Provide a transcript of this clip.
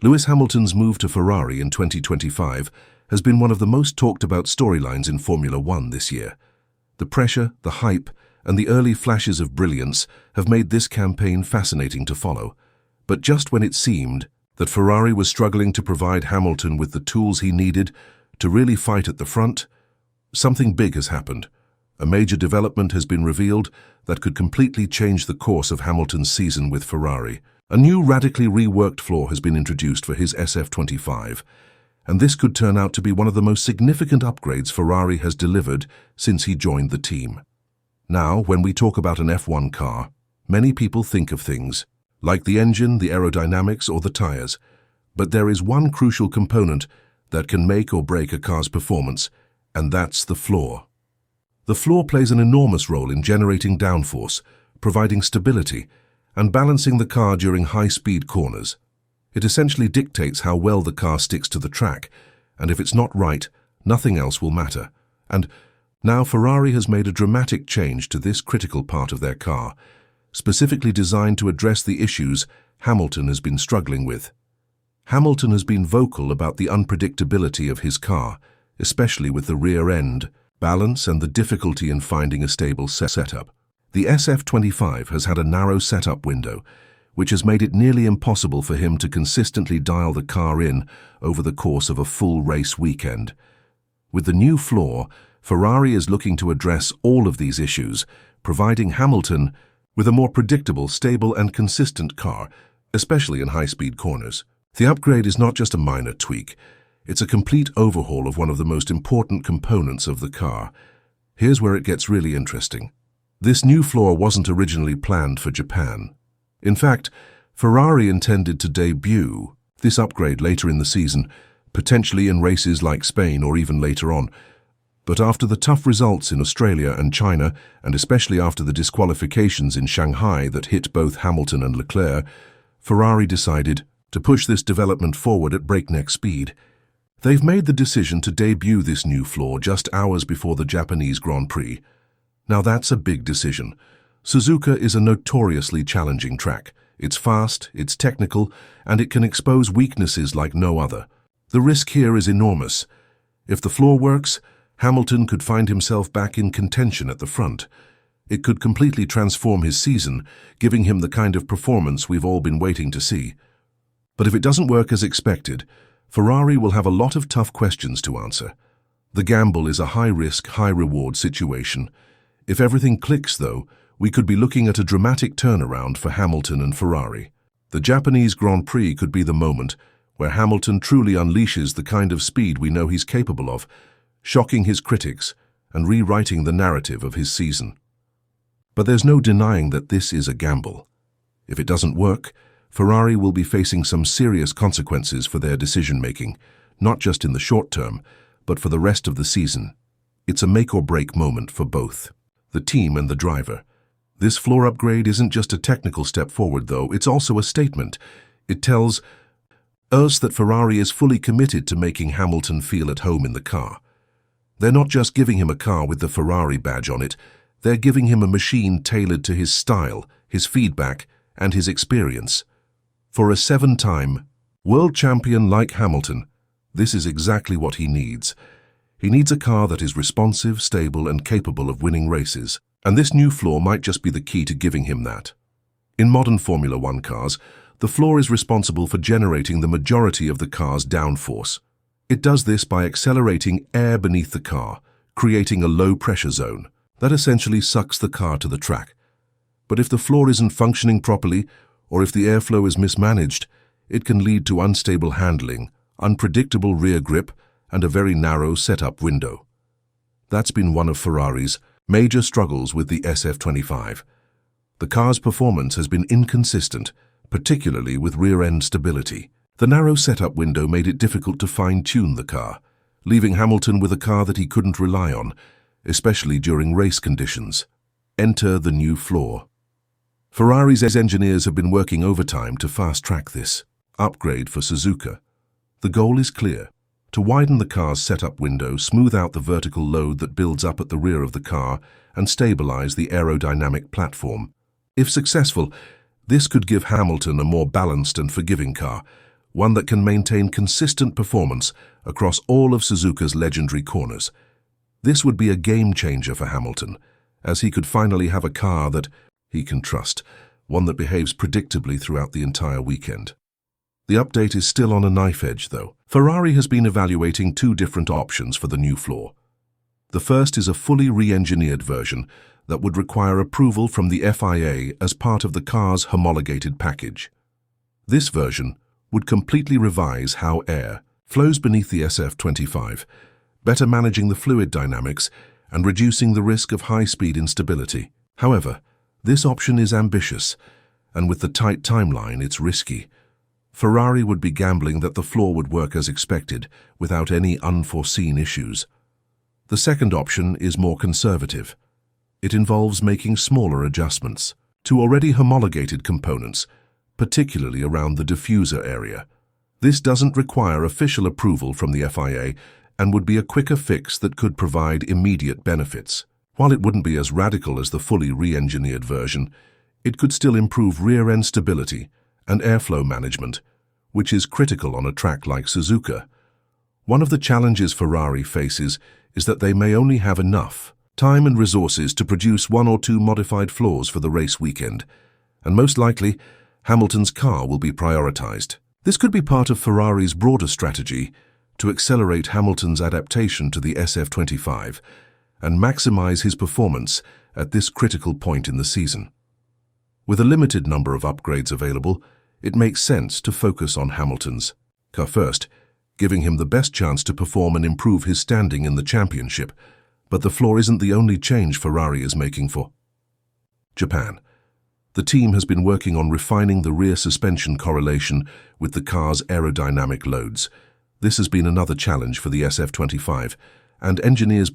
Lewis Hamilton's move to Ferrari in 2025 has been one of the most talked about storylines in Formula One this year. The pressure, the hype, and the early flashes of brilliance have made this campaign fascinating to follow. But just when it seemed that Ferrari was struggling to provide Hamilton with the tools he needed to really fight at the front, something big has happened. A major development has been revealed that could completely change the course of Hamilton's season with Ferrari. A new radically reworked floor has been introduced for his SF25, and this could turn out to be one of the most significant upgrades Ferrari has delivered since he joined the team. Now, when we talk about an F1 car, many people think of things like the engine, the aerodynamics, or the tires. But there is one crucial component that can make or break a car's performance, and that's the floor. The floor plays an enormous role in generating downforce, providing stability, and balancing the car during high-speed corners. It essentially dictates how well the car sticks to the track, and if it's not right, nothing else will matter. And now Ferrari has made a dramatic change to this critical part of their car, specifically designed to address the issues Hamilton has been struggling with. Hamilton has been vocal about the unpredictability of his car, especially with the rear end, balance, and the difficulty in finding a stable setup. The SF25 has had a narrow setup window, which has made it nearly impossible for him to consistently dial the car in over the course of a full race weekend. With the new floor, Ferrari is looking to address all of these issues, providing Hamilton with a more predictable, stable, and consistent car, especially in high-speed corners. The upgrade is not just a minor tweak, it's a complete overhaul of one of the most important components of the car. Here's where it gets really interesting. This new floor wasn't originally planned for Japan. In fact, Ferrari intended to debut this upgrade later in the season, potentially in races like Spain or even later on. But after the tough results in Australia and China, and especially after the disqualifications in Shanghai that hit both Hamilton and Leclerc, Ferrari decided to push this development forward at breakneck speed. They've made the decision to debut this new floor just hours before the Japanese Grand Prix. Now that's a big decision. Suzuka is a notoriously challenging track. It's fast, it's technical, and it can expose weaknesses like no other. The risk here is enormous. If the floor works, Hamilton could find himself back in contention at the front. It could completely transform his season, giving him the kind of performance we've all been waiting to see. But if it doesn't work as expected, Ferrari will have a lot of tough questions to answer. The gamble is a high-risk, high-reward situation. If everything clicks, though, we could be looking at a dramatic turnaround for Hamilton and Ferrari. The Japanese Grand Prix could be the moment where Hamilton truly unleashes the kind of speed we know he's capable of, shocking his critics and rewriting the narrative of his season. But there's no denying that this is a gamble. If it doesn't work, Ferrari will be facing some serious consequences for their decision-making, not just in the short term, but for the rest of the season. It's a make-or-break moment for both the team and the driver. This floor upgrade isn't just a technical step forward, though, it's also a statement. It tells us that Ferrari is fully committed to making Hamilton feel at home in the car. They're not just giving him a car with the Ferrari badge on it, they're giving him a machine tailored to his style, his feedback, and his experience. For a 7-time world champion like Hamilton, this is exactly what he needs. He needs a car that is responsive, stable, and capable of winning races. And this new floor might just be the key to giving him that. In modern Formula One cars, the floor is responsible for generating the majority of the car's downforce. It does this by accelerating air beneath the car, creating a low-pressure zone that essentially sucks the car to the track. But if the floor isn't functioning properly, or if the airflow is mismanaged, it can lead to unstable handling, unpredictable rear grip, and a very narrow setup window. That's been one of Ferrari's major struggles with the SF25. The car's performance has been inconsistent, particularly with rear-end stability. The narrow setup window made it difficult to fine-tune the car, leaving Hamilton with a car that he couldn't rely on, especially during race conditions. Enter the new floor. Ferrari's engineers have been working overtime to fast-track this upgrade for Suzuka. The goal is clear: to widen the car's setup window, smooth out the vertical load that builds up at the rear of the car, and stabilize the aerodynamic platform. If successful, this could give Hamilton a more balanced and forgiving car, one that can maintain consistent performance across all of Suzuka's legendary corners. This would be a game-changer for Hamilton, as he could finally have a car that he can trust, one that behaves predictably throughout the entire weekend. The update is still on a knife edge, though. Ferrari has been evaluating two different options for the new floor. The first is a fully re-engineered version that would require approval from the FIA as part of the car's homologated package. This version would completely revise how air flows beneath the SF25, better managing the fluid dynamics and reducing the risk of high-speed instability. However, this option is ambitious, and with the tight timeline, it's risky. Ferrari would be gambling that the floor would work as expected, without any unforeseen issues. The second option is more conservative. It involves making smaller adjustments to already homologated components, particularly around the diffuser area. This doesn't require official approval from the FIA and would be a quicker fix that could provide immediate benefits. While it wouldn't be as radical as the fully re-engineered version, it could still improve rear-end stability and airflow management, which is critical on a track like Suzuka. One of the challenges Ferrari faces is that they may only have enough time and resources to produce one or two modified floors for the race weekend, and most likely, Hamilton's car will be prioritized. This could be part of Ferrari's broader strategy to accelerate Hamilton's adaptation to the SF25 and maximize his performance at this critical point in the season. With a limited number of upgrades available, it makes sense to focus on Hamilton's car first, giving him the best chance to perform and improve his standing in the championship. But the floor isn't the only change Ferrari is making for Japan. The team has been working on refining the rear suspension correlation with the car's aerodynamic loads. This has been another challenge for the SF25, and engineers